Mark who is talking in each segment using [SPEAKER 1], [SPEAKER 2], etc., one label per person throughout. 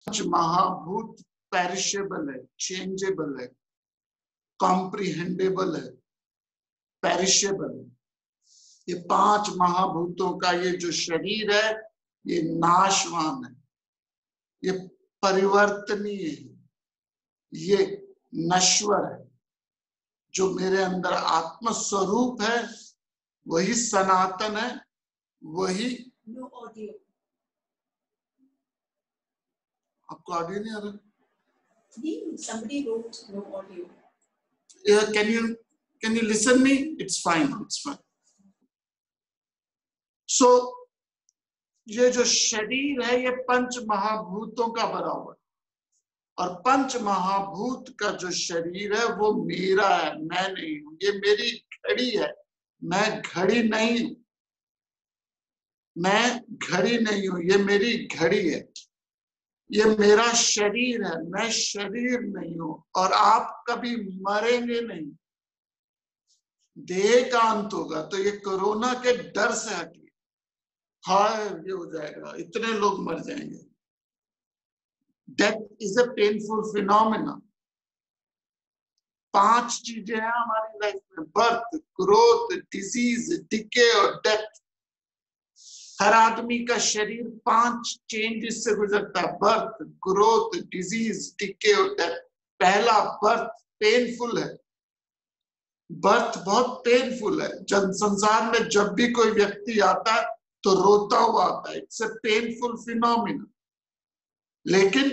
[SPEAKER 1] महाभूत पेरिशेबल है, चेंजेबल है, कॉम्प्रिहेंडेबल है, पेरिशेबल है। ये 5 महाभूतों का ये जो शरीर है ये नाशवान है, ये परिवर्तनीय है, ये नश्वर है। जो मेरे अंदर आत्म स्वरूप है वही सनातन है, वही।
[SPEAKER 2] No audio.
[SPEAKER 1] आपको ऑडियो नहीं आ रहा?
[SPEAKER 2] Somebody wrote no audio.
[SPEAKER 1] Can you listen me? It's fine. So ये जो शरीर है ये 5 महाभूतों का बना हुआ है, और 5 महाभूत का जो शरीर है वो मेरा है, मैं नहीं हूं। ये मेरी घड़ी है, मैं घड़ी नहीं हूं, मैं घड़ी नहीं हूं, ये मेरी घड़ी है। ये मेरा शरीर है, मैं शरीर नहीं हूं। और आप कभी मरेंगे नहीं, देह का अंत होगा। तो ये कोरोना के डर से हटिए। हाय ये हो जाएगा, इतने लोग मर जाएंगे। Death is a painful phenomena. 5 चीजें हैं हमारी लाइफ में, बर्थ, ग्रोथ, डिजीज, डिके और डेथ। हर आदमी का शरीर 5 चेंजेस से गुजरता है, बर्थ, ग्रोथ, डिजीज, डिके और डेथ। पहला बर्थ पेनफुल है, बर्थ बहुत पेनफुल है। जन संसार में जब भी कोई व्यक्ति आता है तो रोता हुआ आता है, इट्स अ पेनफुल फिनोमिना। लेकिन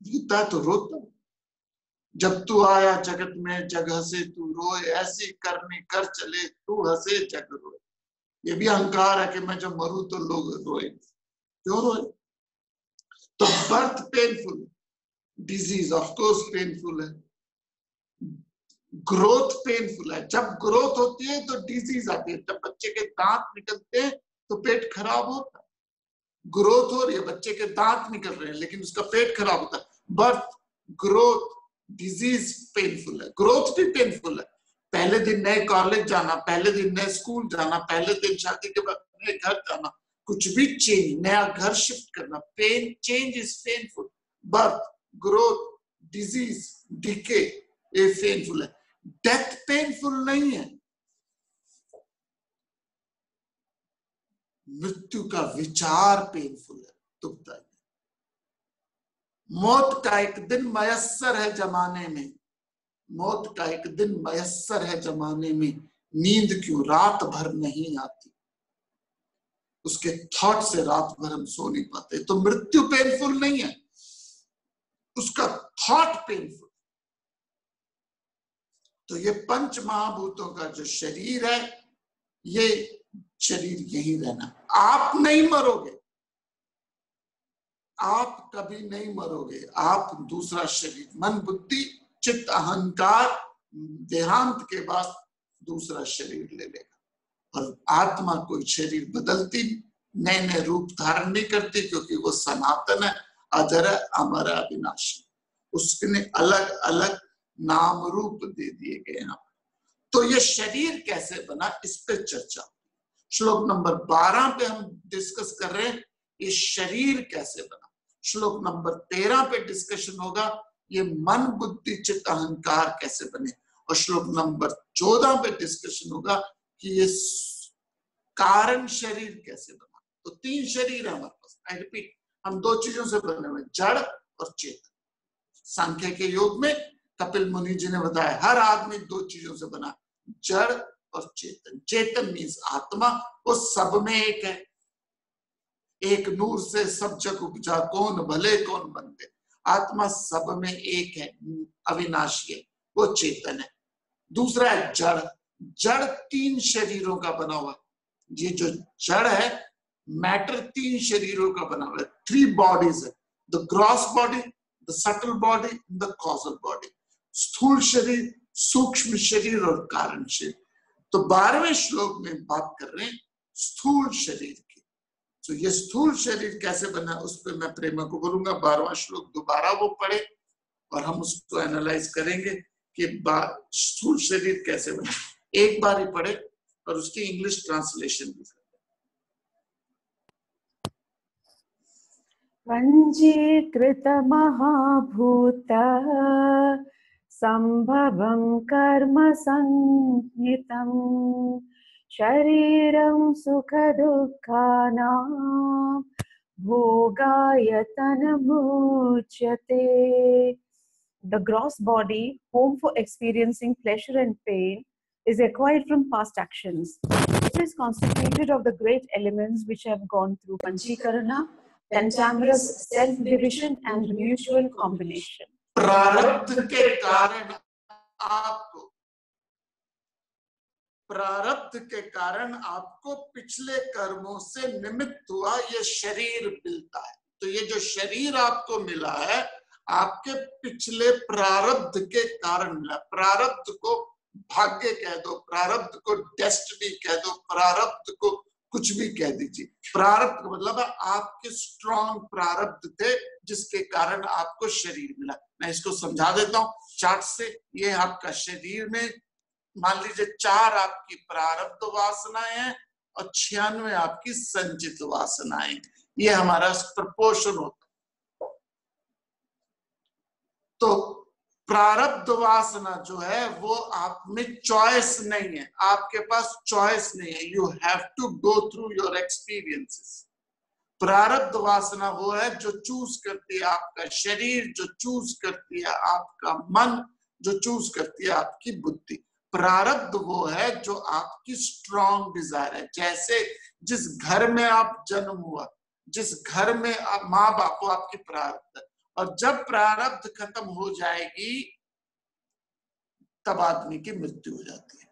[SPEAKER 1] जीता तो रोता। जब तू आया जगत में जग हसे तू रोए, ऐसी करनी कर चले तू हसे जग रोए। ये भी अहंकार है कि मैं जब मरूं तो लोग रोए। क्यों रोए? तो birth painful, disease of course painful है, ग्रोथ पेनफुल है। जब ग्रोथ होती है तो डिजीज आती है। जब बच्चे के दांत निकलते हैं तो पेट खराब होता है। ग्रोथ हो रही है, बच्चे के दांत निकल रहे हैं लेकिन उसका पेट खराब होता है। बर्थ, ग्रोथ, डिजीज पेनफुल है, ग्रोथ भी पेनफुल है। पहले दिन नए कॉलेज जाना, पहले दिन नए स्कूल जाना, पहले दिन शादी के बाद नए घर जाना, कुछ भी चेंज, नया घर शिफ्ट करना, pain, change is painful. Birth, growth, disease, decay ये पेनफुल है। डेथ पेनफुल नहीं है। मृत्यु का विचार पेनफुल है, दुखता है। मौत का एक दिन मयस्सर है जमाने में, मौत का एक दिन मयस्सर है जमाने में, नींद क्यों रात भर नहीं आती। उसके थॉट से रात भर हम सो नहीं पाते। तो मृत्यु पेनफुल नहीं है, उसका थॉट पेनफुल। तो ये 5 महाभूतों का जो शरीर है ये शरीर यही रहना। आप नहीं मरोगे, आप कभी नहीं मरोगे। आप दूसरा शरीर, मन, बुद्धि, चित्त, अहंकार देहांत के बाद दूसरा शरीर ले लेगा। और आत्मा कोई शरीर बदलती, नए नए रूप धारण नहीं करती, क्योंकि वो सनातन है, अजर है, अमर है, अविनाशी। उसने अलग अलग नाम रूप दे दिए गए हैं। तो ये शरीर कैसे बना, इस पे चर्चा। श्लोक नंबर 12 पे हम डिस्कस कर रहे हैं ये शरीर कैसे बना। श्लोक नंबर 13 पे डिस्कशन होगा ये मन, बुद्धि, चित्त, अहंकार कैसे बने। और श्लोक नंबर 14 पे डिस्कशन होगा कि ये कारण शरीर कैसे बना। तो 3 शरीर है हमारे पास। आई रिपीट, हम 2 चीजों से बने हुए, जड़ और चेतन। सांख्य के योग में कपिल मुनि जी ने बताया हर आदमी 2 चीजों से बना, जड़ और चेतन। चेतन मीन्स आत्मा, वो सब में एक है। एक नूर से सब जग उपजा, कौन भले कौन बनते। आत्मा सब में एक है, अविनाशी है, वो चेतन है। दूसरा है जड़। जड़ 3 शरीरों का बना हुआ है। ये जो जड़ है, मैटर 3 शरीरों का बना हुआ है। 3 बॉडीज है, the gross body, the subtle body, the causal body. स्थूल शरीर, सूक्ष्म शरीर और कारण शरीर। तो 12वें श्लोक में बात कर रहे हैं स्थूल शरीर की। तो ये स्थूल शरीर कैसे बना उस पर मैं प्रेमा को बोलूंगा। 12वां श्लोक दोबारा वो पढ़े और हम उसको एनालाइज करेंगे कि स्थूल शरीर कैसे बना। एक बार ही पढ़े और उसकी इंग्लिश ट्रांसलेशन भी करें।
[SPEAKER 3] पंजीकृत महाभूत संभवं कर्म संज्ञितं शरीरं सुख दुःखानां भोगायतनमुच्यते. The gross body, home for experiencing pleasure and pain, is acquired from past actions. It is constituted of the great elements which have gone through Panchikarana, pentamerous self-division and mutual combination.
[SPEAKER 1] प्रारब्ध के कारण आपको पिछले कर्मों से निमित्त हुआ ये शरीर मिलता है। तो ये जो शरीर आपको मिला है आपके पिछले प्रारब्ध के कारण मिला। प्रारब्ध को भाग्य कह दो, प्रारब्ध को डेस्टिनी कह दो, प्रारब्ध को कुछ भी कह दीजिए। प्रारब्ध का मतलब है आपके स्ट्रॉन्ग प्रारब्ध थे जिसके कारण आपको शरीर मिला। मैं इसको समझा देता हूँ चार्ट से। ये आपका शरीर में मान लीजिए 4 आपकी प्रारब्ध वासनाएं हैं और 96 आपकी संचित वासनाएं। ये हमारा प्रपोर्शन होता है। तो प्रारब्ध वासना जो है वो आप में चॉइस नहीं है, आपके पास चॉइस नहीं है। You have to go through your experiences. प्रारब्ध वासना वो है जो चूज करती है आपका शरीर, जो चूज करती है आपका मन, जो चूज करती है आपकी बुद्धि। प्रारब्ध वो है जो आपकी स्ट्रॉन्ग डिजायर है। जैसे जिस घर में आप जन्म हुआ, जिस घर में आप माँ बाप को आपकी प्रारब्ध, और जब प्रारब्ध खत्म हो जाएगी तब आदमी की मृत्यु हो जाती है।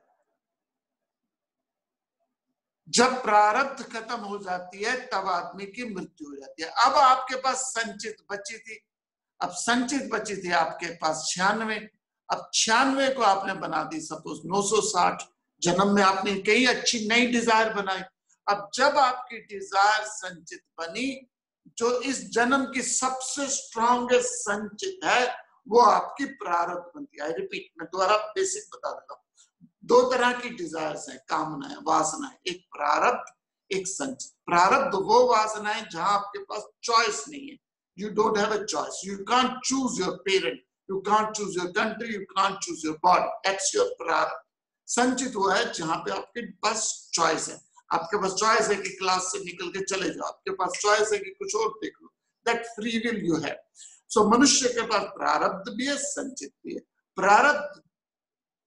[SPEAKER 1] जब प्रारब्ध खत्म हो जाती है तब आदमी की मृत्यु हो जाती है। अब आपके पास संचित बची थी, अब संचित बची थी आपके पास 96। अब 96 को आपने बना दी सपोज 960। जन्म में आपने कई अच्छी नई डिजायर बनाई। अब जब आपकी डिजायर संचित बनी, जो इस जन्म की सबसे स्ट्रॉन्गेस्ट संचित है वो आपकी प्रारब्ध बनती है। आई रिपीट, मैं दोबारा बेसिक बता देता हूँ। 2 तरह की डिजायर्स हैं, कामनाएं, वासनाएं, एक प्रारब्ध, एक संचित। प्रारब्ध वो वासनाएं जहां आपके पास चॉइस नहीं है। You don't have a choice, you can't choose your parent, you can't choose your country, you can't choose your body, that's your प्रारब्ध। संचित वो है जहां पे आपके पास चॉइस है। आपके पास चॉइस है कि क्लास से निकल के चले जाओ, आपके पास चॉइस है कि कुछ और देख लो, that free will you have. So मनुष्य के पास प्रारब्ध भी है, संचित भी है। प्रारब्ध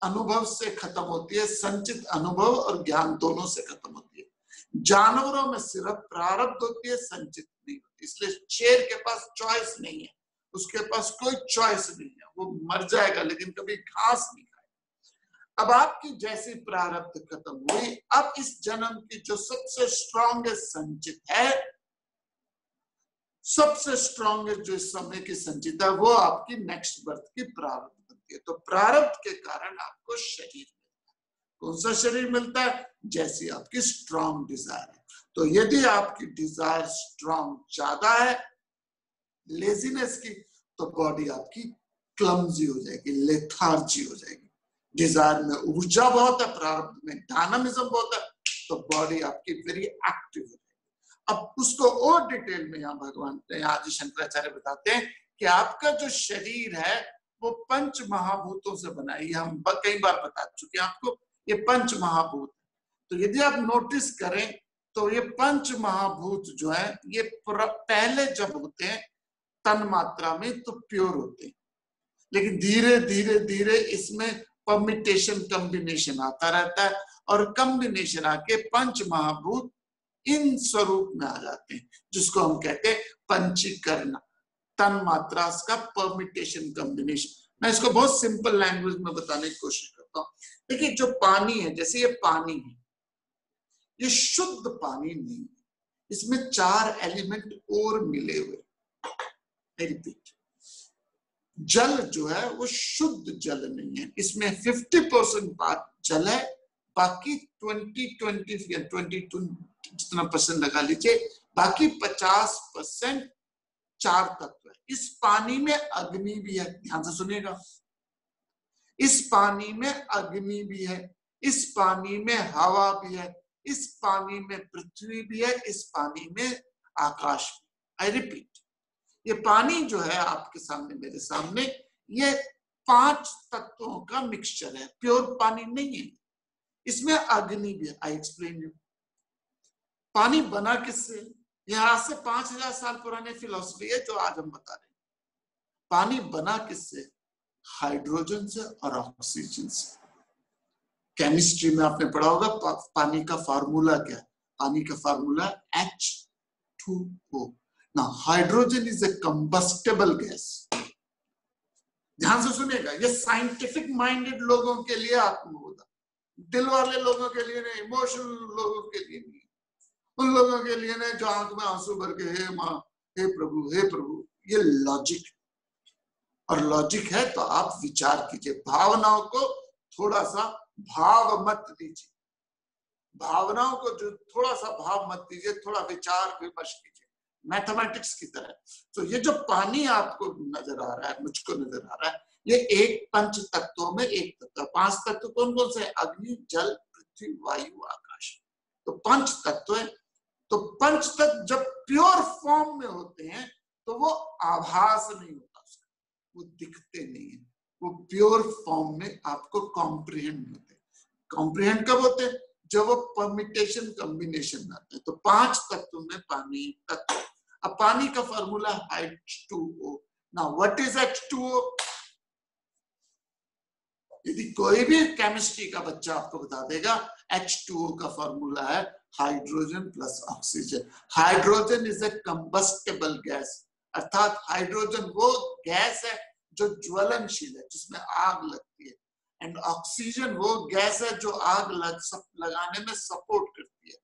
[SPEAKER 1] अनुभव से खत्म होती है, संचित अनुभव और ज्ञान दोनों से खत्म होती है। जानवरों में सिर्फ प्रारब्ध होती है, संचित नहीं होती। इसलिए शेर के पास चॉइस नहीं है, उसके पास कोई चॉइस नहीं है, वो मर जाएगा लेकिन कभी घास नहीं खाएगा। अब आपकी जैसी प्रारब्ध खत्म हुई, अब इस जन्म की जो सबसे स्ट्रॉन्गेस्ट संचित है, सबसे स्ट्रॉन्गेस्ट जो इस समय की संचित है, वो आपकी नेक्स्ट बर्थ की प्रारब्ध बनती है। तो प्रारब्ध के कारण आपको शरीर मिलता है। कौन सा शरीर मिलता है? जैसी आपकी स्ट्रॉन्ग डिजायर है। तो यदि आपकी डिजायर स्ट्रॉन्ग ज्यादा है लेजीनेस की, तो बॉडी आपकी क्लमजी हो जाएगी, लेथार्जी हो जाएगी। डिजायर में ऊर्जा बहुत है, प्रारब्ध में डायनामिज्म बहुत है, तो बॉडी आपकी वेरी एक्टिव है। अब उसको और डिटेल में यहाँ भगवान आदि शंकराचार्य बताते हैं कि आपका जो शरीर है वो 5 महाभूतों से बना है। हम कई बार बता चुके हैं आपको, ये 5 महाभूत। तो यदि आप नोटिस करें तो ये 5 महाभूत जो है ये पहले जब होते हैं तन मात्रा में तो प्योर होते हैं, लेकिन धीरे धीरे धीरे इसमें परमिटेशन कॉम्बिनेशन आता रहता है, और कॉम्बिनेशन आके 5 महाभूत इन स्वरूप में आ जाते हैं, जिसको हम कहते हैं पंचीकरण, तन मात्रा का परमिटेशन कॉम्बिनेशन। मैं इसको बहुत सिंपल लैंग्वेज में बताने की कोशिश करता हूँ। देखिए जो पानी है, जैसे ये पानी है, ये शुद्ध पानी नहीं है, इसमें 4 एलिमेंट और मिले हुए। रिपीट, जल जो है वो शुद्ध जल नहीं है, इसमें 50% जल है, बाकी 22 जितना परसेंट लगा लीजिए, बाकी 50% 4 तत्व है। इस पानी में अग्नि भी है, ध्यान से सुनिएगा। इस पानी में अग्नि भी है, इस पानी में हवा भी है, इस पानी में पृथ्वी भी है, इस पानी में आकाश भी। आई रिपीट, ये पानी जो है आपके सामने, मेरे सामने, ये 5 तत्वों का मिक्सचर है, प्योर पानी नहीं है। इसमें अग्नि भी है। I explain you. पानी बना किससे? यह आज से 5000 साल पुराने फिलॉसफी है जो आज हम बता रहे हैं। पानी बना किससे? हाइड्रोजन से और ऑक्सीजन से। केमिस्ट्री में आपने पढ़ा होगा पानी का फार्मूला क्या है? पानी का फार्मूला H2O। ना, hydrogen is a combustible gas. ध्यान से सुनिएगा, ये साइंटिफिक माइंडेड लोगों के लिए आत्मबोध, दिल वाले लोगों के लिए नहीं, इमोशनल लोगों के लिए नहीं, उन लोगों के लिए नहीं जो आंख में आंसू भर के हे माँ, हे प्रभु, हे प्रभु। ये लॉजिक, और लॉजिक है तो आप विचार कीजिए। भावनाओं को थोड़ा सा भाव मत दीजिए, भावनाओं को जो थोड़ा सा भाव मत दीजिए, थोड़ा विचार विमर्श कीजिए, मैथमेटिक्स की तरह। तो ये जो पानी आपको नजर आ रहा है, मुझको नजर आ रहा है, ये एक पंच तत्वों में एक तत्व। 5 तत्व कौन कौन से? अग्नि, जल, पृथ्वी, वायु, आकाश। तो पंच तत्व है। तो पंच तत्व जब प्योर फॉर्म में होते हैं तो वो आभास नहीं होता उसका, वो दिखते नहीं है, वो प्योर फॉर्म में आपको कॉम्प्रिहेंड होते हैं। कॉम्प्रिहेंड कब होते हैं? जब वो परमिटेशन कॉम्बिनेशन आते हैं। तो 5 तत्व में पानी तत्व। अब पानी का formula H2O। Now what is H2O? यदि कोई भी केमिस्ट्री का बच्चा आपको बता देगा, H2O का फॉर्मूला है hydrogen plus oxygen. Hydrogen is a combustible gas, अर्थात हाइड्रोजन वो गैस है जो ज्वलनशील है, जिसमें आग लगती है। एंड ऑक्सीजन वो गैस है जो आग लगाने में सपोर्ट करती है।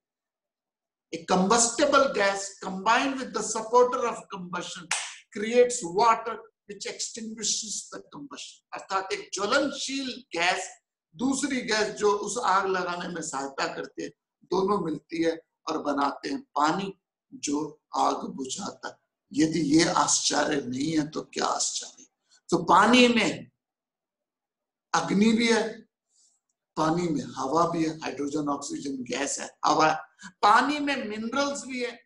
[SPEAKER 1] A combustible gas combined with the supporter of combustion creates water which extinguishes the combustion। अर्थात एक ज्वलनशील गैस दूसरी गैस जो उस आग लगाने में सहायता करती है, दोनों मिलती है और बनाते हैं पानी जो आग बुझाता है। यदि ये आश्चर्य नहीं है तो क्या आश्चर्य। तो पानी में अग्नि भी है, पानी में हवा भी है, हाइड्रोजन ऑक्सीजन गैस है, हवा है। पानी में मिनरल्स भी है,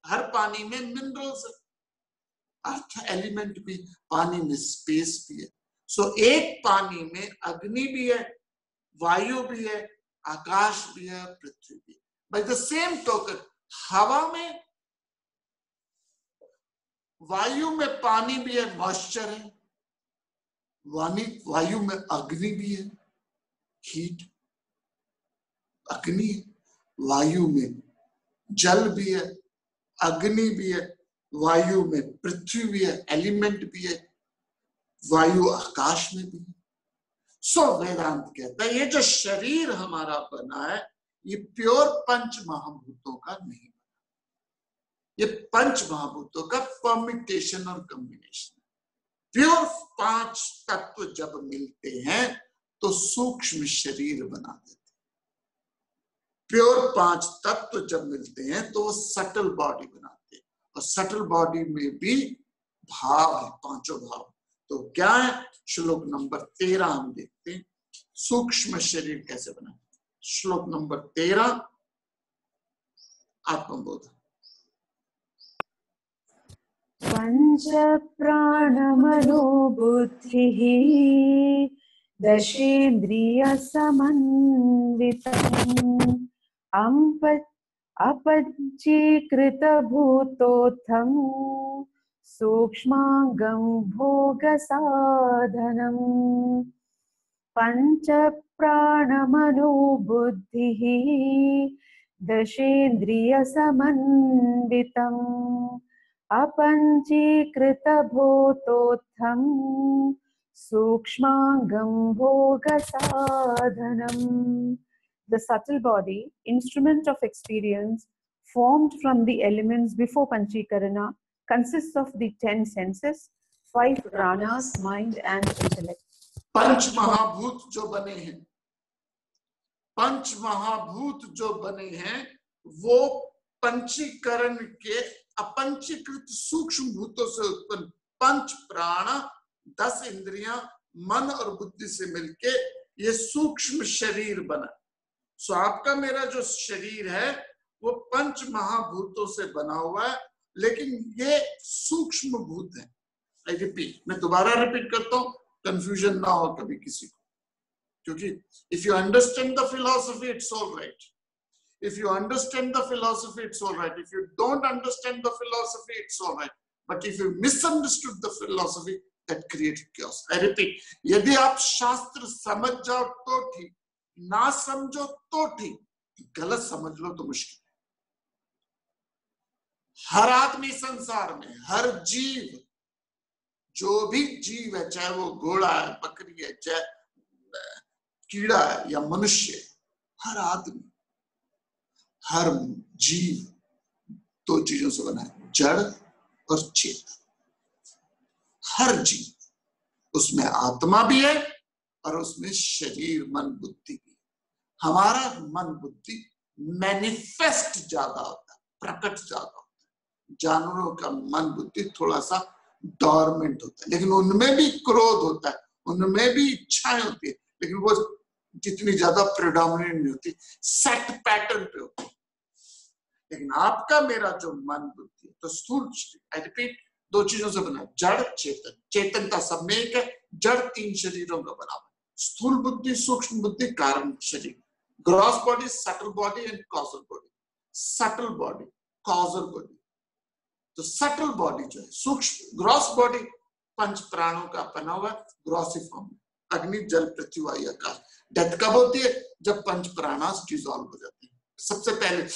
[SPEAKER 1] हर पानी में मिनरल्स है, अर्थ एलिमेंट भी। पानी में स्पेस भी है। सो एक पानी में अग्नि भी है, वायु भी है, आकाश भी है, पृथ्वी भी है। बाय द सेम टोकन हवा में, वायु में पानी भी है, मॉइस्चर है, वायु में अग्नि भी है, हीट, अग्नि, वायु में जल भी है, अग्नि भी है, वायु में पृथ्वी भी है, एलिमेंट भी है, वायु आकाश में भी है। सो वेदांत कहता है ये जो शरीर हमारा बना है ये प्योर पंच महाभूतों का नहीं बना, ये पंच महाभूतों का परम्यूटेशन और कॉम्बिनेशन। प्योर 5 तत्व जब मिलते हैं तो सूक्ष्म शरीर बना देते। प्योर 5 तत्व जब मिलते हैं तो वो सटल बॉडी बनाते हैं, और सटल बॉडी में भी भाव है, 5 भाव। तो क्या है? श्लोक नंबर 13 हम देखते हैं सूक्ष्म शरीर कैसे बना। श्लोक नंबर 13 आत्मबोध।
[SPEAKER 3] पंच प्राणमनो बुद्धिः दशेन्द्रिय समन्वितम् अपंचीकृत भूतोत्थं सूक्ष्मांगं भोगसाधनम्। पंच प्राणमनो बुद्धिः दशेन्द्रिय समन्वितम् अपंचीकृत भूतोत्थं सूक्ष्मांगं भोगसाधनम्। The subtle body, instrument of experience, formed from the elements before Panchikarana, consists of the 10 senses, 5 pranas, mind and intellect.
[SPEAKER 1] पंच महाभूत जो बने हैं, पंच महाभूत जो बने हैं वो पंचीकरण के अपंचीकृत सूक्ष्म भूतों से उत्पन्न पंच प्राण, 10 इंद्रियां, मन और बुद्धि से मिलके ये सूक्ष्म शरीर बना। सो आपका मेरा जो शरीर है वो पंच महाभूतों से बना हुआ है, लेकिन ये सूक्ष्म सूक्ष्म भूत है। आई रिपीट, मैं दोबारा रिपीट करता हूं, कंफ्यूजन ना हो कभी किसी को, क्योंकि if you understand the philosophy it's all right, if you understand the philosophy it's all right, if you don't understand the philosophy it's all right, but if you misunderstood the philosophy that created chaos. I repeat, यदि आप शास्त्र समझ जाओ तो ठीक, ना समझो तो ठीक, गलत समझ लो तो मुश्किल। हर आदमी संसार में, हर जीव, जो भी जीव है, चाहे वो घोड़ा है, बकरी है, चाहे कीड़ा है या मनुष्य, हर आदमी, हर जीव दो चीजों से बना है, जड़ और चेतन। हर जीव, उसमें आत्मा भी है और उसमें शरीर, मन, बुद्धि भी है। हमारा मन बुद्धि मैनिफेस्ट ज्यादा होता है, प्रकट ज्यादा होता है। जानवरों का मन बुद्धि थोड़ा सा डॉर्मेंट होता है, लेकिन उनमें भी क्रोध होता है, उनमें भी इच्छाएं होती है, लेकिन वो जितनी ज्यादा प्रेडोमिनेंट नहीं होती, सेट पैटर्न पे होती है। लेकिन आपका मेरा जो मन बुद्धि, तो स्थूल शरीर, आई रिपीट, दो चीजों से बना, जड़ चेतन। चेतन का सब में एक है, जड़ तीन शरीरों का बना हुआ है, स्थूल बुद्धि, सूक्ष्म बुद्धि, कारण शरीर। Gross body, subtle body and causal body. Subtle body, causal body. तो सटल बॉडी जो है, सूक्ष्म, ग्रॉस बॉडी पंच प्राणों का बना हुआ ग्रॉसी फॉर्म, अग्नि, जल, पृथ्वी, वायु, आकाश। डेथ कब होती है? जब पंच प्राणास डिसॉल्व हो जाते हैं। सबसे पहले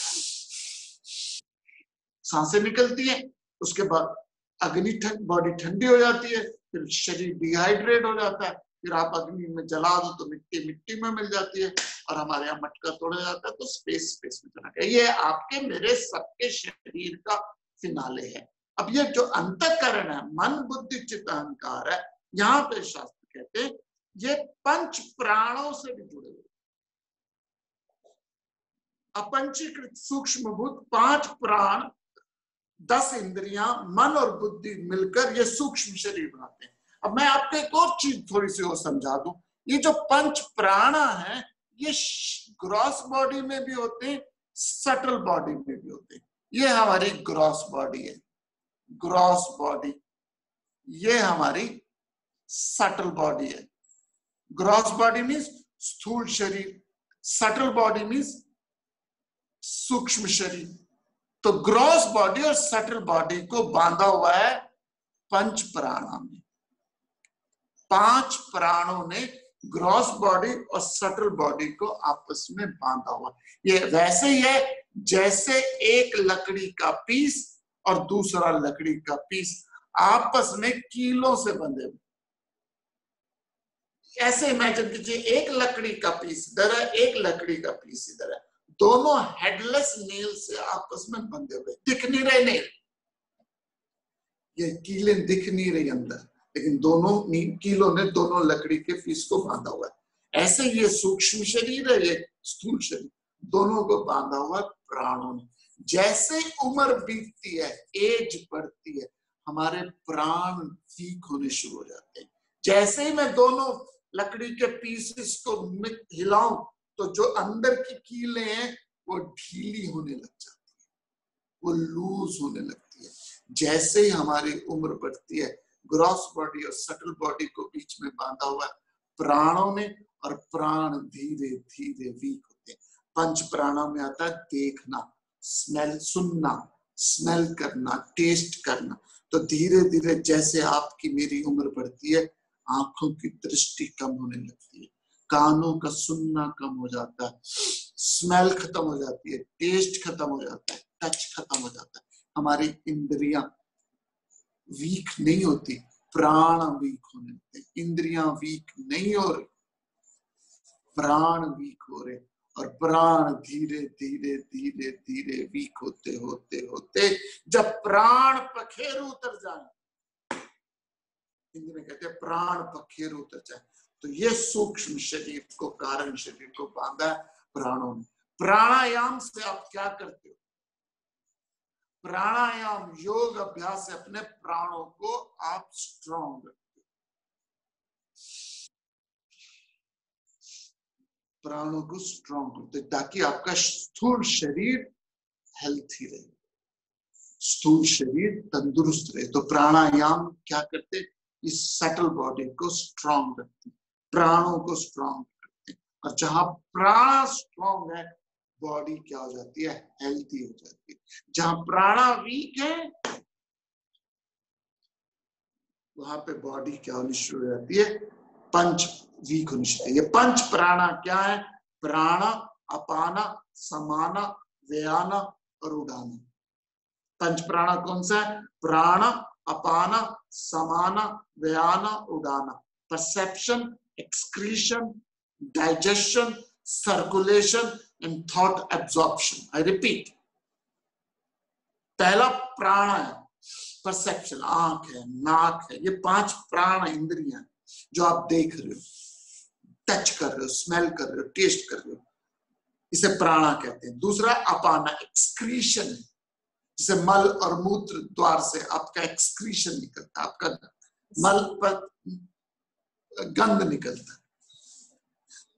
[SPEAKER 1] सांसें निकलती हैं, उसके बाद अग्नि, बॉडी ठंडी हो जाती है, फिर शरीर डिहाइड्रेट हो जाता है, फिर आप अग्नि में जला दो तो मिट्टी मिट्टी में मिल जाती है, और हमारे यहाँ मटका तोड़ा जाता है तो स्पेस स्पेस में चला गया। ये आपके मेरे सबके शरीर का फिनाले है। अब ये जो अंतःकरण है, मन बुद्धि चित्त अहंकार है, यहाँ पे शास्त्र कहते हैं ये पंच प्राणों से भी जुड़े हुए, अपंचीकृत सूक्ष्म भूत, पांच प्राण, 10 इंद्रियां, मन और बुद्धि मिलकर ये सूक्ष्म शरीर बनाते हैं। अब मैं आपको एक और चीज थोड़ी सी और समझा दूं, ये जो पंच प्राणा है, ये ग्रॉस बॉडी में भी होते हैं, सटल बॉडी में भी होते हैं। ये हमारी ग्रॉस बॉडी है, ग्रॉस बॉडी, ये हमारी सटल बॉडी है। ग्रॉस बॉडी मीन्स स्थूल शरीर, सटल बॉडी मीन्स सूक्ष्म शरीर। तो ग्रॉस बॉडी और सटल बॉडी को बांधा हुआ है पंच प्राणों में। पांच प्राणों ने ग्रॉस बॉडी और सटल बॉडी को आपस में बांधा हुआ। ये वैसे ही है जैसे एक लकड़ी का पीस और दूसरा लकड़ी का पीस आपस में कीलों से बंधे हुए। ऐसे इमेजिन कीजिए, एक लकड़ी का पीस इधर है, एक लकड़ी का पीस इधर है, दोनों हेडलेस नेल से आपस में बंधे हुए, दिख नहीं रहे नेल, ये कीलें दिख नहीं रही अंदर, लेकिन दोनों कीलों ने दोनों लकड़ी के पीस को बांधा हुआ है। ऐसे ये सूक्ष्म शरीर है, ये स्थूल शरीर, दोनों को बांधा हुआ प्राणों ने। जैसे उम्र बीतती है, एज बढ़ती है, हमारे प्राण वीक होने शुरू हो जाते हैं। जैसे ही मैं दोनों लकड़ी के पीसेस को हिलाऊं तो जो अंदर की कीलें हैं वो ढीली होने लग जाती है, वो लूज होने लगती है। जैसे ही हमारी उम्र बढ़ती है, ग्रॉस बॉडी और सटल बॉडी को बीच में बांधा हुआ है प्राणों ने, और प्राण धीरे धीरे वीक होते हैं। पंच प्राणों में आता है देखना, स्मेल, सुनना, स्मेल करना, टेस्ट करना। तो धीरे धीरे जैसे आपकी मेरी उम्र बढ़ती है, आंखों की दृष्टि कम होने लगती है, कानों का सुनना कम हो जाता है, स्मेल खत्म हो जाती है, टेस्ट खत्म हो जाता है, टच खत्म हो जाता है। हमारी इंद्रियां वीक नहीं होती, प्राण वीक होने लगते। इंद्रियां वीक नहीं हो रही, प्राण वीक हो रहे, और प्राण धीरे धीरे धीरे धीरे वीक होते होते होते जब प्राण पखेरु उतर जाए, हिंदी में कहते हैं प्राण पखेरु उतर जाए, तो ये सूक्ष्म शरीर को, कारण शरीर को बांधा प्राणों ने। प्राणायाम से आप क्या करते हो? प्राणायाम, योग अभ्यास से अपने प्राणों को आप स्ट्रॉन्ग रखते हो, प्राणों को स्ट्रॉन्ग करते, ताकि आपका स्थूल शरीर हेल्थी रहे, स्थूल शरीर तंदुरुस्त रहे। तो प्राणायाम क्या करते, इस सटल बॉडी को स्ट्रांग रखते, प्राणों को स्ट्रांग करते। और जहां प्राण स्ट्रांग है, बॉडी क्या हो जाती है, हेल्थी हो जाती है। जहां प्राणा वीक है, वहां पे बॉडी क्या होनी शुरू हो जाती है, पंच वीक होनी शुरू। ये पंच प्राणा क्या है, प्राण, अपाना, समाना, व्याना और उडाना। पंच प्राणा कौन सा है, प्राण, अपाना, समाना, व्याना, उडाना। Perception, excretion, digestion, circulation and thought absorption. I repeat, पहला प्राण है परसेप्शन, आंख है, नाक है, ये 5 प्राण इंद्रियां जो आप देख रहे हो, टच कर रहे हो, स्मेल कर रहे हो, टेस्ट कर रहे हो, इसे प्राणा कहते हैं। दूसरा अपाना, एक्सक्रीशन, जिसे मल और मूत्र द्वार से आपका एक्सक्रीशन निकलता है, आपका मल पर गंध निकलता है।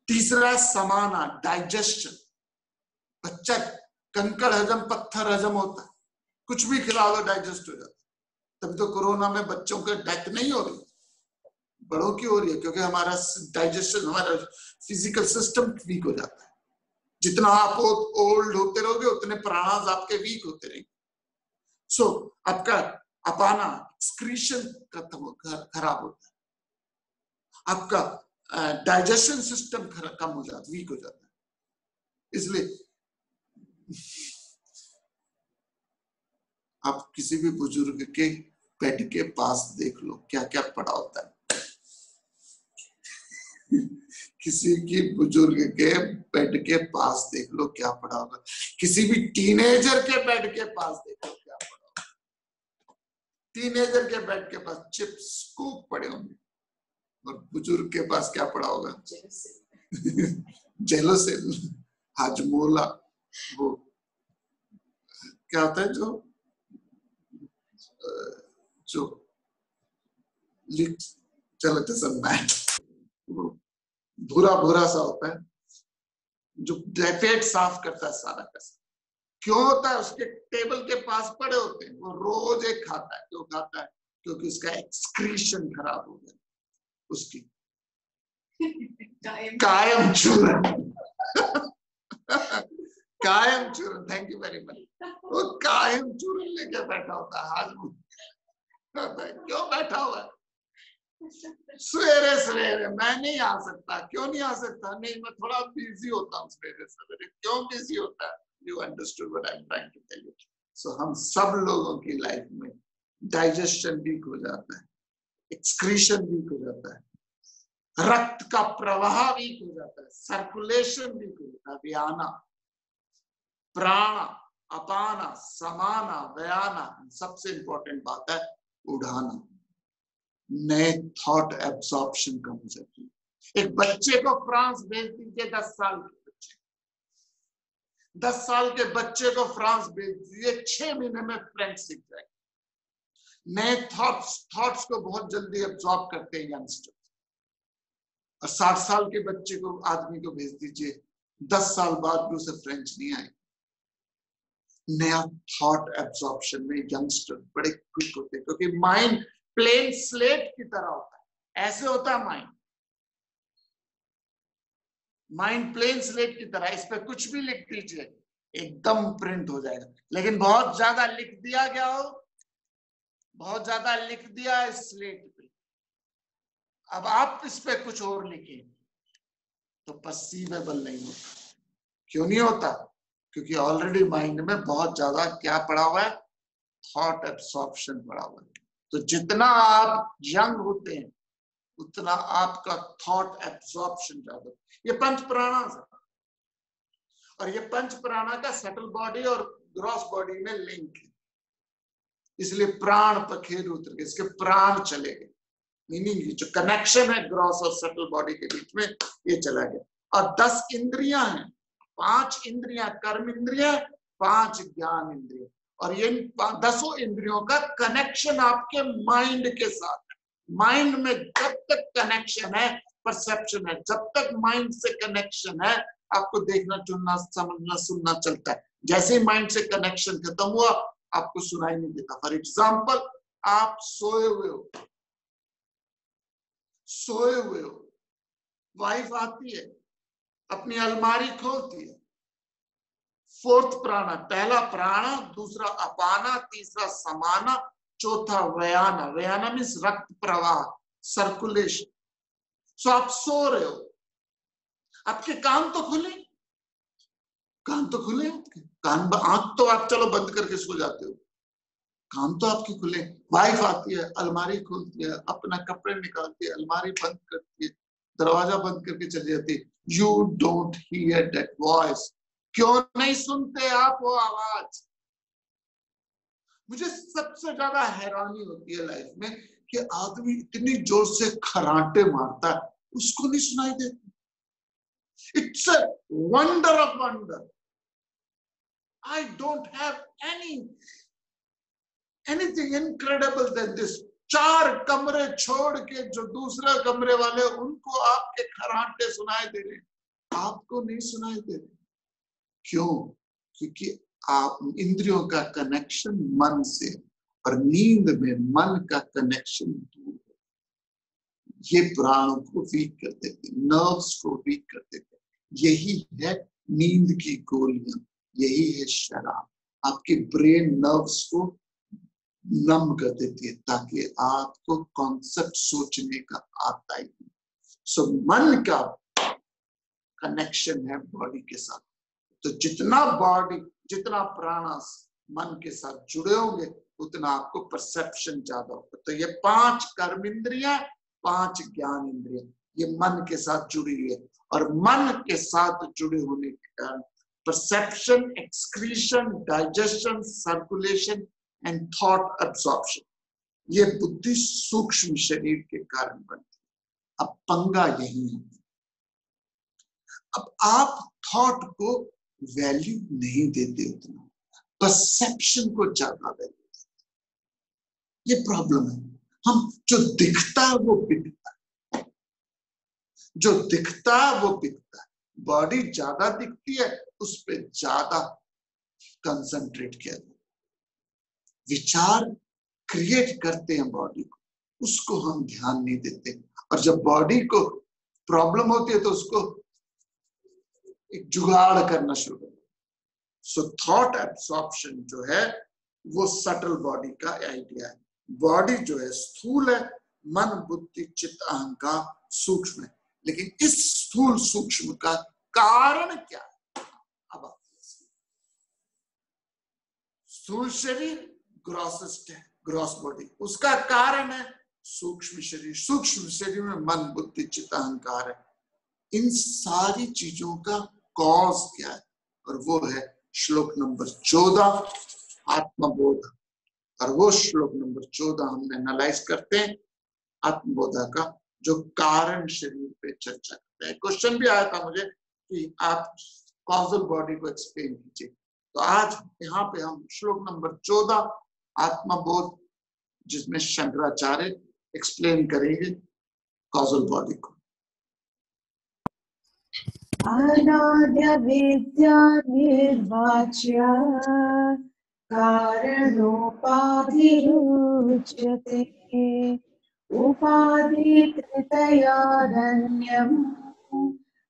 [SPEAKER 1] तीसरा समाना, डाइजेशन, बच्चा कंकड़ हजम पत्थर हजम होता है, कुछ भी खिला दो डाइजेस्ट हो जाता है। तभी तो कोरोना में बच्चों के डेथ नहीं हो रही, बड़ों की हो रही है, क्योंकि हमारा डाइजेशन, हमारा फिजिकल सिस्टम वीक हो जाता है। जितना आप ओल्ड होते रहोगे, उतने प्राणास आपके वीक होते रहेंगे। सो आपका अपाना, एक्सक्रीशन खराब होता है, आपका डाइजेशन सिस्टम कम हो जाता, वीक हो जाता है। इसलिए आप किसी भी बुजुर्ग के बेड के पास देख लो क्या क्या पड़ा होता है। किसी की बुजुर्ग के बेड के पास देख लो क्या पड़ा होगा। किसी भी टीनेजर के बेड के पास देख लो क्या पड़ा होगा। टीनेजर के बेड के पास चिप्स स्कूप पड़े होंगे, और बुजुर्ग के पास क्या पड़ा होगा, जेलोसिल, हाजमोला, वो क्या होता है जो चलते समय भूरा भूरा सा होता है, जो पेट साफ करता है सारा का सारा। क्यों होता है, उसके टेबल के पास पड़े होते हैं, वो रोज एक खाता है। क्यों खाता है, क्योंकि उसका एक्सक्रीशन खराब हो गया, उसकी कायम चूरन कायम चूरन, थैंक यू वेरी मच। वो कायम चूरन लेके बैठा होता है, हाजमा क्यों बैठा हुआ है, सवेरे सवेरे मैं नहीं आ सकता। क्यों नहीं आ सकता, नहीं मैं थोड़ा बिजी होता हूँ सवेरे सवेरे। क्यों बिजी होता है, you understood what I am trying to tell you. So हम सब लोगों की लाइफ में डाइजेशन वीक हो जाता है, एक्सक्रीशन वीक हो जाता है, रक्त का प्रवाह वीक हो जाता है, सर्कुलेशन वीक हो जाता है, व्याना, प्राणा, अपाना, समाना, व्याना, सबसे इंपॉर्टेंट बात है उड़ाना, नए थॉट एब्जॉर्प्शन कम हो जाती है। एक बच्चे को फ्रांस भेज दीजिए, 10 साल के बच्चे, 10 साल के बच्चे को फ्रांस भेज दीजिए, 6 महीने में फ्रेंच सीख जाएगा। नए थॉट्स को बहुत जल्दी एब्जॉर्ब करते हैं यंगस्टर। और 60 साल के बच्चे को, आदमी को भेज दीजिए, 10 साल बाद भी उसे फ्रेंच नहीं आएगी। नया थॉट एब्जॉर्प्शन में यंगस्टर बड़े क्विक होते हैं, क्योंकि माइंड प्लेन स्लेट की तरह होता है। ऐसे होता है माइंड प्लेन स्लेट की तरह, इस पे कुछ भी लिख दीजिए एकदम प्रिंट हो जाएगा। लेकिन बहुत ज्यादा लिख दिया गया हो, बहुत ज्यादा लिख दिया इस स्लेट पे, अब आप इस पे कुछ और लिखें तो परसीवेबल नहीं होता। क्यों नहीं होता, क्योंकि ऑलरेडी माइंड में बहुत ज्यादा क्या पड़ा हुआ है, थॉट एब्सॉर्प्शन पड़ा हुआ है। तो जितना आप यंग होते हैं, उतना आपका थॉट एब्सॉर्प्शन ज्यादा। ये पंच प्राणा है, और ये पंच प्राणा का सटल बॉडी और ग्रॉस बॉडी में लिंक है। इसलिए प्राण पखेर उतर गए, इसके प्राण चले गए। मीनिंग जो कनेक्शन है ग्रॉस और सटल बॉडी के बीच में, ये चला गया। और 10 इंद्रियां हैं, 5 इंद्रियां कर्म इंद्रियां, 5 ज्ञान इंद्रियां, और ये 10 इंद्रियों का कनेक्शन आपके माइंड के साथ है। माइंड में जब तक कनेक्शन है, परसेप्शन है, जब तक माइंड से कनेक्शन है, आपको देखना, चुनना, समझना, सुनना चलता है। जैसे ही माइंड से कनेक्शन खत्म हुआ, आपको सुनाई नहीं देता। फॉर एग्जाम्पल, आप सोए हुए हो, वाइफ आती है, अपनी अलमारी खोलती है, फोर्थ प्राणा, पहला प्राणा, दूसरा अपाना, तीसरा समाना, चौथा व्याना। व्याना मीन्स रक्त प्रवाह, सर्कुलेशन। सो आप सो रहे हो, आपके कान तो खुले, आपके कान, आंख तो आप चलो बंद करके सो जाते हो, कान तो आपके खुले। वाइफ आती है, अलमारी खोलती है, अपना कपड़े निकालती है, अलमारी बंद करती है, दरवाजा बंद करके चली जाती है। You don't hear that voice. क्यों नहीं सुनते आप वो आवाज? मुझे सबसे ज्यादा हैरानी होती है लाइफ में कि आदमी इतनी जोर से खराटे मारता है, उसको नहीं सुनाई देती। It's a wonder of wonder. I don't have anything incredible than this. 4 कमरे छोड़ के जो दूसरा कमरे वाले, उनको आपके खराटे सुनाई दे रहे, आपको नहीं सुनाई दे रहे। क्यों? क्योंकि आप इंद्रियों का कनेक्शन मन से, और नींद में मन का कनेक्शन दूर है। ये प्राणों को वीक कर देते, नर्व्स को वीक कर देते। यही है नींद की गोलियां, यही है शराब। आपके ब्रेन नर्व्स को नम कर देती है ताकि आपको कॉन्सेप्ट सोचने का आता ही नहीं। सो मन का कनेक्शन है बॉडी के साथ। तो जितना प्राणा मन के साथ जुड़े होंगे, उतना आपको परसेप्शन ज्यादा होगा। तो ये 5 कर्म इंद्रियां, 5 ज्ञान इंद्रियां, ये मन के साथ जुड़ी है, और मन के साथ जुड़े होने के कारण perception, excretion, digestion, circulation and thought absorption, ये बुद्धि सूक्ष्म शरीर के कारण बनती है। अब पंगा यही है, अब आप थॉट को वैल्यू नहीं देते उतना, परसेप्शन को ज्यादा वैल्यू देते। ये प्रॉब्लम है। हम जो दिखता है वो बिकता है, जो दिखता है वो बिकता है। बॉडी ज्यादा दिखती है, उस पर ज्यादा कंसंट्रेट किया जाता है। विचार क्रिएट करते हैं बॉडी को, उसको हम ध्यान नहीं देते। और जब बॉडी को प्रॉब्लम होती है तो उसको एक जुगाड़ करना शुरू करते। सो थॉट एब्सॉर्प्शन जो है वो सटल बॉडी का आइडिया है। बॉडी जो है स्थूल है, मन, बुद्धि, चित्त, अहंकार सूक्ष्म है। लेकिन इस स्थूल सूक्ष्म का कारण क्या है? अब आप स्थूल शरीर ग्रॉसेस्ट है, ग्रॉस बॉडी, उसका कारण है सूक्ष्म शरीर। सूक्ष्म शरीर में मन, बुद्धि, चित्त, अहंकार है। इन सारी चीजों का कॉज क्या है? और वो है श्लोक नंबर 14, आत्मबोध। और वो श्लोक नंबर 14 हम एनालाइज करते हैं आत्मबोधा का, जो कारण शरीर पे चर्चा करते हैं। क्वेश्चन भी आया था मुझे कि आप कॉजल बॉडी को एक्सप्लेन कीजिए। तो आज यहाँ पे हम श्लोक नंबर 14, आत्मबोध, जिसमें शंकराचार्य एक्सप्लेन करेंगे कॉजल बॉडी को।
[SPEAKER 3] अनाद्य विद्या निर्वाच्य कारणोपाधिरुच्यते उपाधित्रितयादन्यम्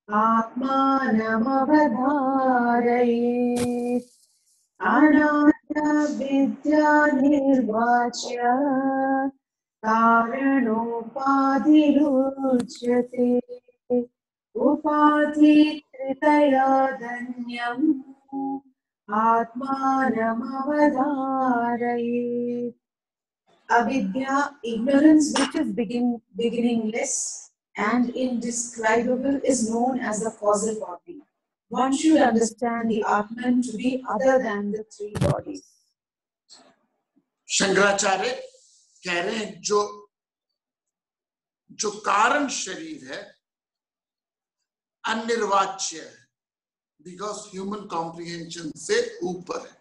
[SPEAKER 3] आत्मानमवधारयेत्। अनाद्य विद्या निर्वाच्य कारणोपाधिरुच्यते उपाधित्रितयादन्यम् आत्मानमवधारयेत्। Avidya, ignorance which is beginningless and indescribable, is known as the causal body. One should understand the Atman to be other than the 3 bodies.
[SPEAKER 1] Shankaracharya कह रहे हैं जो कारण शरीर है अनिर्वाच्य है, बिकॉज ह्यूमन कॉम्प्रिहेंशन से ऊपर है।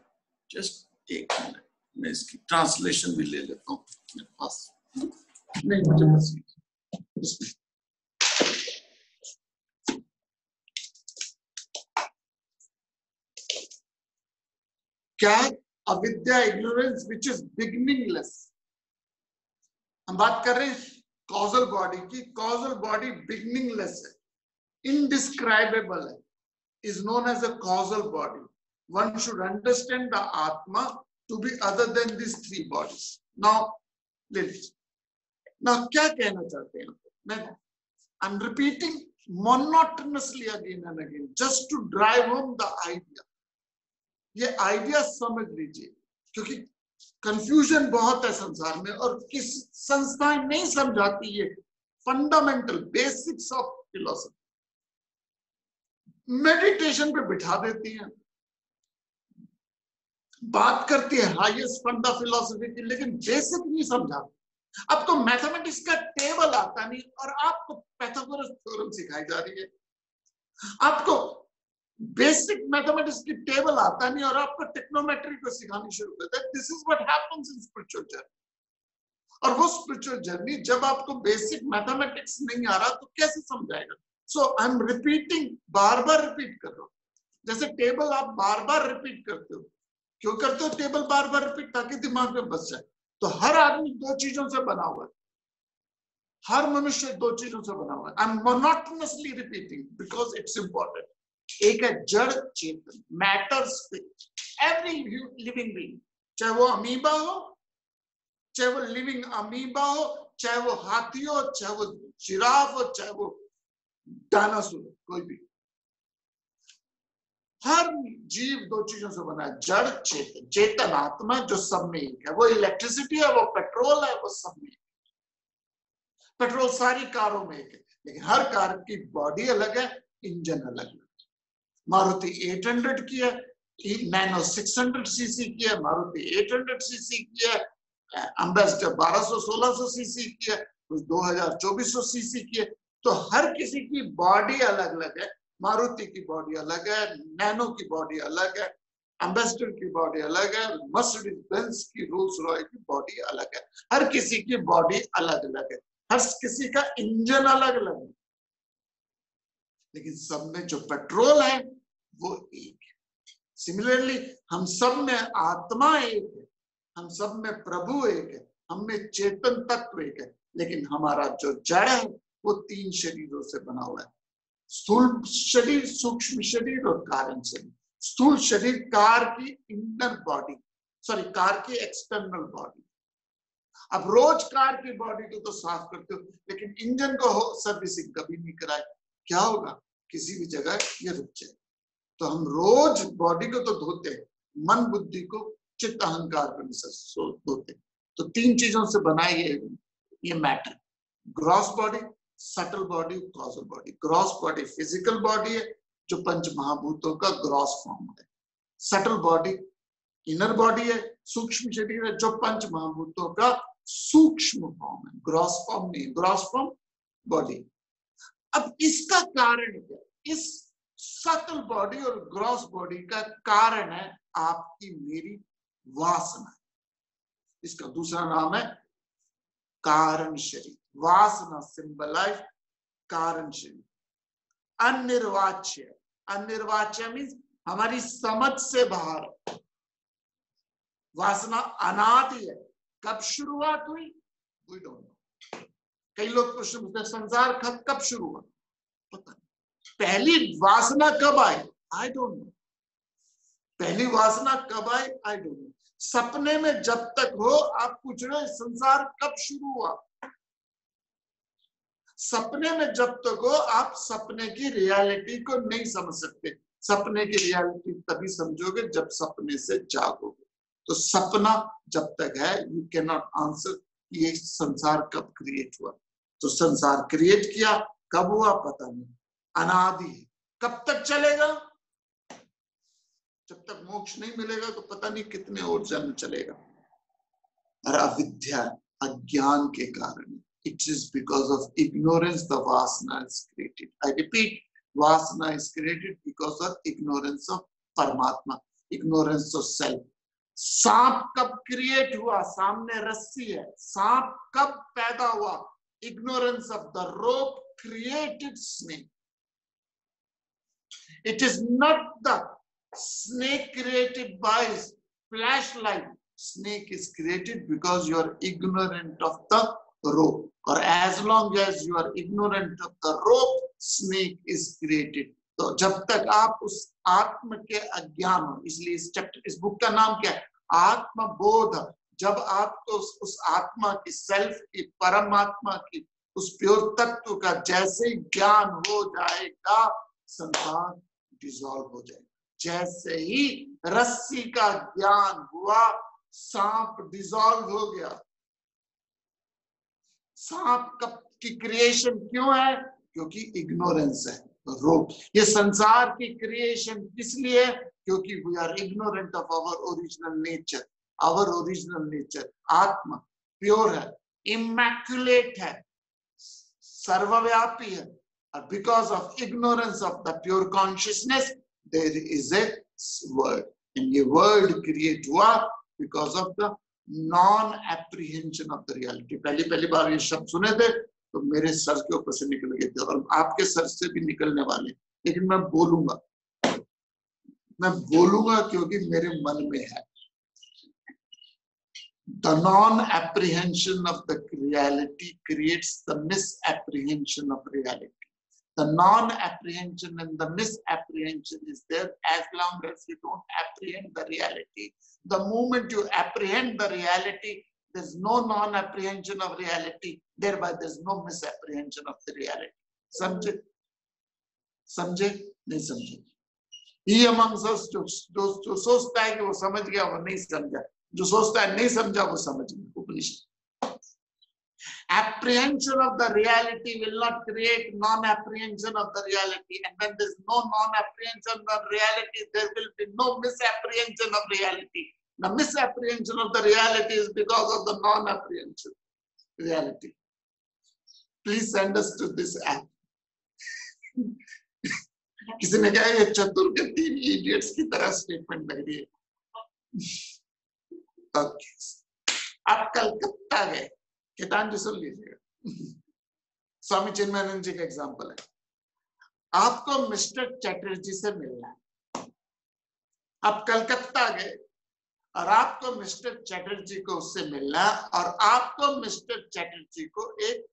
[SPEAKER 1] जस्ट एक मिनट, मैं इसकी ट्रांसलेशन भी ले लेता हूँ मेरे पास। नहीं, मुझे बस क्या अविद्या, इग्नोरेंस विच इज बिगिनिंगलेस। हम बात कर रहे हैं कॉजल बॉडी की। कॉजल बॉडी बिगिनिंगलेस है, indescribable है, is known as a causal body. One should understand the Atma to be other than these three bodies. Now, क्या कहना चाहते हैं? मैं I'm repeating monotonously again and again just to drive home the idea. ये idea समझ लीजिए, क्योंकि confusion बहुत है संसार में और किस संस्थाएं नहीं समझाती ये fundamental basics of philosophy. Meditation पे बिठा देती हैं, बात करती है हाईएस्ट फंडा फिलॉसफी की, लेकिन बेसिक नहीं समझाती। आपको मैथमेटिक्स का टेबल आता नहीं और आपको पाइथागोरस थ्योरम सिखाई जा रही है। आपको बेसिक मैथमेटिक्स की टेबल आता नहीं और आपको टेक्नोमेट्री को सिखानी शुरू कर देते। This is what happens in spiritual journey. और वो स्पिरिचुअल जर्नी जब आपको बेसिक मैथमेटिक्स नहीं आ रहा तो कैसे समझाएगा? सो आई एम रिपीटिंग, बार बार रिपीट कर रहा हूं। जैसे टेबल आप बार बार रिपीट करते हो, क्यों करते हो टेबल बार बार रिपीट? ताकि दिमाग में बस जाए। तो हर आदमी दो चीजों से बना हुआ है, हर मनुष्य दो चीजों से बना हुआ है। I am monotonously repeating because it's important. एक है जड़ चेतन, matter spirit. Every living being, चाहे वो अमीबा हो, चाहे वो लिविंग अमीबा हो, चाहे वो हाथी हो, चाहे वो जिराफ हो, चाहे वो डायनासोर, कोई भी, हर जीव दो चीजों से बना है, जड़ चेतन। चेतन आत्मा जो सब में एक है, वो इलेक्ट्रिसिटी है, वो पेट्रोल है, वो सब में। पेट्रोल सारी कारों में एक है, लेकिन हर कार की बॉडी अलग है, इंजन अलग है। मारुति 800 की है, नैनो 600 सीसी की है, मारुति 800 सीसी की है, एम्बेसडर 1200-1600 सीसी की है, कुछ 2000-2400 सीसी की है। तो हर किसी की बॉडी अलग अलग है। मारुति की बॉडी अलग है, नैनो की बॉडी अलग है, एम्बेसडर की बॉडी अलग है, मर्सिडीज बेंज की, रोल्स रॉय की बॉडी अलग है। हर किसी की बॉडी अलग अलग है, हर किसी का इंजन अलग अलग है, लेकिन सब में जो पेट्रोल है वो एक है। सिमिलरली हम सब में आत्मा एक है, हम सब में प्रभु एक है, हम में चेतन तत्व एक है, लेकिन हमारा जो जड़ है वो 3 शरीरों से बना हुआ है। स्थूल शरीर, सूक्ष्म शरीर और कारण शरीर। स्थूल शरीर कार की इंटर बॉडी, सॉरी कार की एक्सटर्नल बॉडी। अब रोज कार की बॉडी को तो साफ करते हो, लेकिन इंजन को सर्विसिंग कभी नहीं कराए, क्या होगा? किसी भी जगह ये रुक जाए। तो हम रोज बॉडी को तो धोते हैं, मन बुद्धि को चित्त अहंकार को धोते। तो 3 चीजों से बनाई ये matter, gross body, subtle body, causal body. Gross body physical body है जो पंच महाभूतों का ग्रॉस फॉर्म है। सटल बॉडी इनर बॉडी है, सूक्ष्म शरीर है जो पंच महाभूतों का सूक्ष्म फॉर्म है, ग्रॉस फॉर्म नहीं, ग्रॉस फॉर्म बॉडी। अब इसका कारण क्या? इस सटल बॉडी और ग्रॉस बॉडी का कारण है आपकी मेरी वासना। इसका दूसरा नाम है कारण शरीर। वासना सिंबलाइज कारण शरीर। अनिर्वाच्य, अनिर्वाच्य मीन्स हमारी समझ से बाहर। वासना अनादि है, कब शुरुआत हुई वी डोंट नो। कई लोग प्रश्न पूछते हैं संसार कब शुरू हुआ, पता नहीं। पहली वासना कब आई, आई डोंट नो। पहली वासना कब आई, आई डोंट नो। सपने में जब तक हो आप पूछ रहे संसार कब शुरू हुआ। सपने में जब तक हो आप सपने की रियलिटी को नहीं समझ सकते। सपने की रियलिटी तभी समझोगे जब सपने से जागोगे। तो सपना जब तक है यू कैन नॉट आंसर ये संसार कब क्रिएट हुआ। तो संसार क्रिएट किया, कब हुआ पता नहीं, अनादि है। कब तक चलेगा? जब तक मोक्ष नहीं मिलेगा तो पता नहीं कितने और जन्म चलेगा। और अविद्या, अज्ञान के कारण, it is because of ignorance the vasana is created. I repeat, vasana is created because of ignorance of Paramatma, ignorance of self. सांप कब क्रिएट हुआ? सामने रस्सी है, सांप कब पैदा हुआ? Ignorance of the rope created snake. It is not the snake created by flashlight. Snake is created because you are ignorant of the rope. Or as long as you are ignorant of the rope, snake is created. तो जब तक आप उस आत्म के अज्ञान हो, इसलिए इस बुक का नाम क्या है? आत्मबोध। जब आपको उस आत्मा की, सेल्फ की, परमात्मा की, उस प्योर तत्व का जैसे ज्ञान हो जाएगा, संसार डिसॉल्व हो जाएगा। जैसे ही रस्सी का ज्ञान हुआ, सांप डिसॉल्व हो गया। सांप की क्रिएशन क्यों है? क्योंकि इग्नोरेंस है, रोग। ये संसार की क्रिएशन किस लिए? क्योंकि we are ignorant of our original nature. Our original nature आत्मा प्योर है, इमैक्युलेट है, सर्वव्यापी है। और because of ignorance of the pure consciousness there is a word, and ये वर्ड क्रिएट हुआ because of the non apprehension of the reality. पहली बार ये शब्द सुने थे तो मेरे सर के ऊपर से निकल गए थे, और आपके सर से भी निकलने वाले, लेकिन मैं बोलूंगा क्योंकि मेरे मन में है। The non-apprehension of the reality creates the misapprehension of reality. The non-apprehension and the misapprehension is there as long as you don't apprehend the reality. The moment you apprehend the reality, there's no non-apprehension of reality. Thereby, there's no misapprehension of the reality. समझे? नहीं समझे? He amongst us जो सोचता है कि वो समझ गया, वो नहीं समझा। जो सोचता है नहीं समझा, वो समझ गया। उपनिषद। Apprehension of the reality will not create non-apprehension of the reality, and when there's no non-apprehension of reality, there will be no misapprehension of reality. The misapprehension of the reality is because of the non-apprehension reality. Please send us to this app. किसी ने कहा ये चतुर के 3 idiots की तरह statement लग रही है। Okay. आप कलकत्ता गए, केतान जी सुन लीजिएगा। स्वामी चिन्मयानंद जी का एग्जाम्पल है। आपको मिस्टर चैटर्जी से मिलना है, आप कलकत्ता गए और आपको मिस्टर चैटर्जी को उससे मिलना है, और आपको मिस्टर चैटर्जी को एक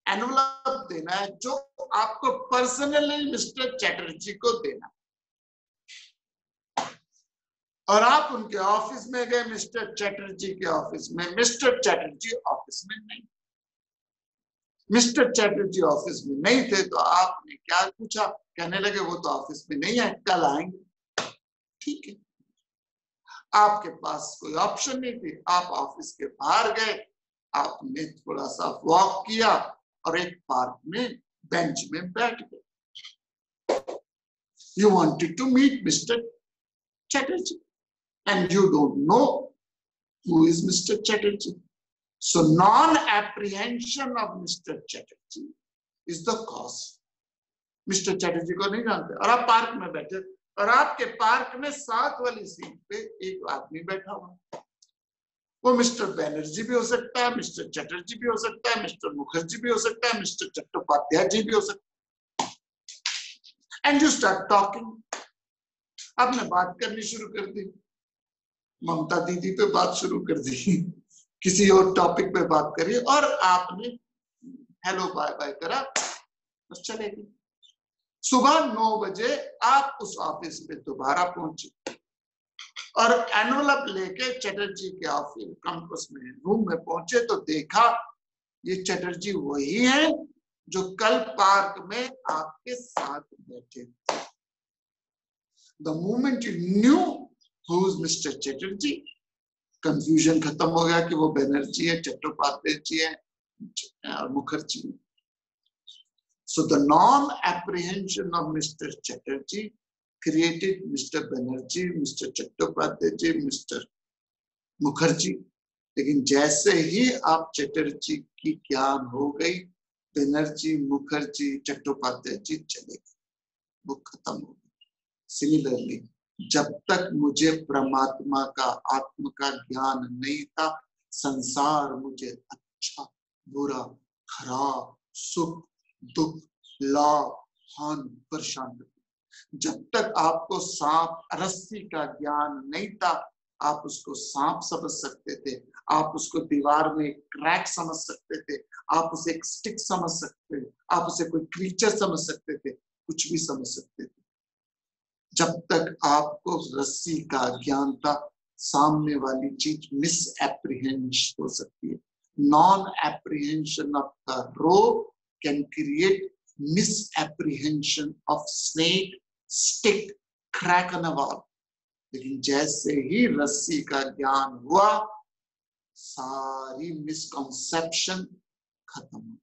[SPEAKER 1] एनवलप देना है जो आपको पर्सनली मिस्टर चैटर्जी को देना। और आप उनके ऑफिस में गए, मिस्टर चैटर्जी के ऑफिस में। मिस्टर चैटर्जी ऑफिस में नहीं। मिस्टर चैटर्जी ऑफिस में नहीं थे तो आपने क्या पूछा? कहने लगे वो तो ऑफिस में नहीं है, कल आएंगे। ठीक है, आपके पास कोई ऑप्शन नहीं थी, आप ऑफिस के बाहर गए, आपने थोड़ा सा वॉक किया और एक पार्क में बेंच में बैठ गए। You wanted to meet mister Chatterjee and you don't know who is Mr. Chatterjee. So non-apprehension of Mr. Chatterjee is the cause. Mr. Chatterjee को नहीं जानते, और आप पार्क में बैठे, और आपके पार्क में 7 वाली सीट पे एक आदमी बैठा हुआ। वो मिस्टर बैनर्जी भी हो सकता है, मिस्टर चैटर्जी भी हो सकता है, मिस्टर मुखर्जी भी हो सकता है, मिस्टर चट्टोपाध्याय जी भी हो सकता है। And you start talking. आपने बात करनी शुरू कर दी, ममता दीदी पे बात शुरू कर दी, किसी और टॉपिक पे बात करी, और आपने हेलो बाय बाय करा, बस चले गए। सुबह 9 बजे आप उस ऑफिस में दोबारा पहुंचे और एनवलप लेके चैटर्जी के ऑफिस कैंपस में रूम में पहुंचे तो देखा ये चैटर्जी वही है जो कल पार्क में आपके साथ बैठे। The moment you knew who is Mr. Chatterjee, confusion खत्म हो गया कि वो बैनर्जी है, चट्टोपाध्याय जी है और Mukherjee. So the non-apprehension of Mr. Chatterjee created Mr. Banerjee, Mr. Chattopadhyay ji, Mr. Mukherjee. लेकिन जैसे ही आप चटर्जी की ज्ञान हो गई, बैनर्जी, मुखर्जी, चट्टोपाध्याय जी चले गए, वो खत्म हो गई। सिमिलरली जब तक मुझे परमात्मा का, आत्म का ज्ञान नहीं था, संसार मुझे अच्छा बुरा खराब सुख दुख लाभ हानि परेशान करता। जब तक आपको सांप रस्सी का ज्ञान नहीं था, आप उसको सांप समझ सकते थे, आप उसको दीवार में क्रैक समझ सकते थे, आप उसे एक स्टिक समझ सकते थे, आप उसे कोई क्रीचर समझ सकते थे, कुछ भी समझ सकते थे। जब तक आपको रस्सी का ज्ञान था, सामने वाली चीज मिस एप्रीहेंशन हो सकती है। Non apprehension of the rope can create miss apprehension of snake, stick, crack on a wall. लेकिन जैसे ही रस्सी का ज्ञान हुआ, सारी मिसकॉन्सेप्शन खत्म हो।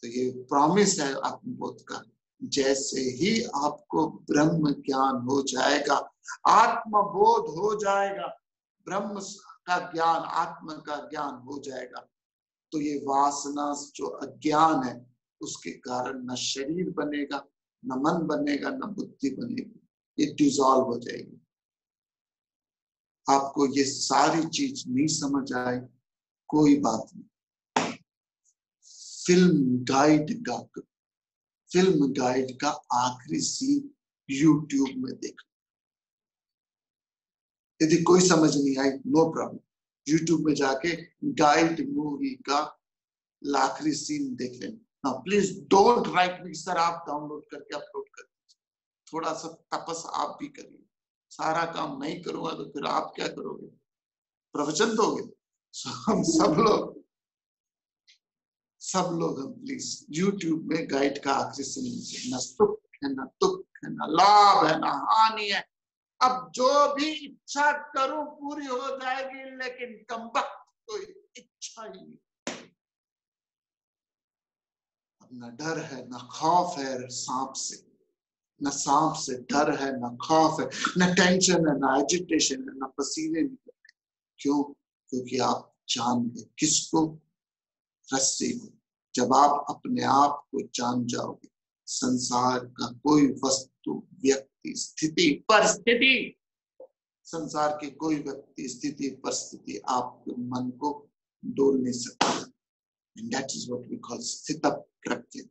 [SPEAKER 1] तो ये प्रॉमिस है आत्मबोध का, जैसे ही आपको ब्रह्म ज्ञान हो जाएगा, आत्मबोध हो जाएगा, ब्रह्म का ज्ञान, आत्मा का ज्ञान हो जाएगा, तो ये वासना जो अज्ञान है उसके कारण न शरीर बनेगा, न मन बनेगा, न बुद्धि बनेगी, ये डिसॉल्व हो जाएगी। आपको ये सारी चीज नहीं समझ आए, कोई बात नहीं। फिल्म गाइड का आखिरी सीन यूट्यूब में देख। यदि कोई समझ नहीं आई, नो प्रॉब्लम, यूट्यूब में जाके गाइड मूवी का आखिरी सीन देख लेना। Please don't write me sir, आप डाउनलोड करके अपलोड कर दीजिए। थोड़ा सा तपस आप भी करिए। सारा काम नहीं करूंगा तो फिर आप क्या करोगे? प्रवचन दोगे? हम सब लोग हम प्लीज यूट्यूब में गाइड का आखिरी सीन, न सुख है, न दुख है, न लाभ है, न हानि है। अब जो भी इच्छा करूं पूरी हो जाएगी, लेकिन कमबख्त कोई इच्छा ही नहीं। अब न डर है, न खौफ है सांप से, न सांप से डर है, न खौफ है, न टेंशन है, न एजिटेशन है, न पसीने निकल रहे। क्यों? क्योंकि आप जान गए किसको? रस्सी को। जब आप अपने आप को जान जाओगे, संसार का कोई वस्तु, व्यक्ति, स्थिति, परिस्थिति, संसार की कोई व्यक्ति, स्थिति, परिस्थिति आपके मन को डोल नहीं सकता। And that is what we call स्थित प्रज्ञा।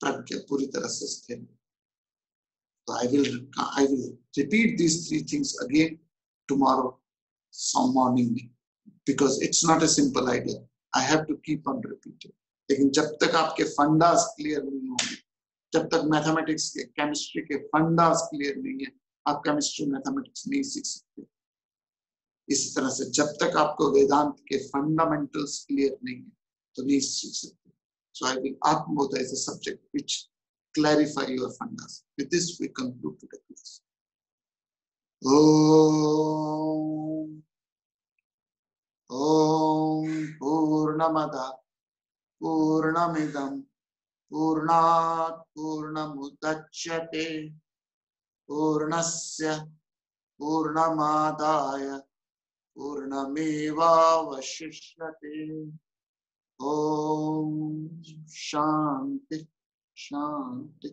[SPEAKER 1] प्रज्ञा पूरी तरह से स्थिर। So I will repeat these three things again tomorrow, some morning, because it's not a simple idea. I have to keep on repeating. लेकिन जब तक आपके फंडास क्लियर नहीं होंगे, जब तक मैथमेटिक्स के, केमिस्ट्री के फंडास क्लियर नहीं है, आप केमिस्ट्री, मैथमेटिक्स नहीं सीख सकते। इसी तरह से जब तक आपको वेदांत के फंडामेंटल्स क्लियर नहीं है, तो नहीं सीख सकते। So I will Atmabodha as a subject which clarify your fundas. With this we conclude the class. Om Purnamada Purnamidam Purnat Purnamudachyate Purnasya Purnamadaya Purnamevavashishyate. Om Shanti Shanti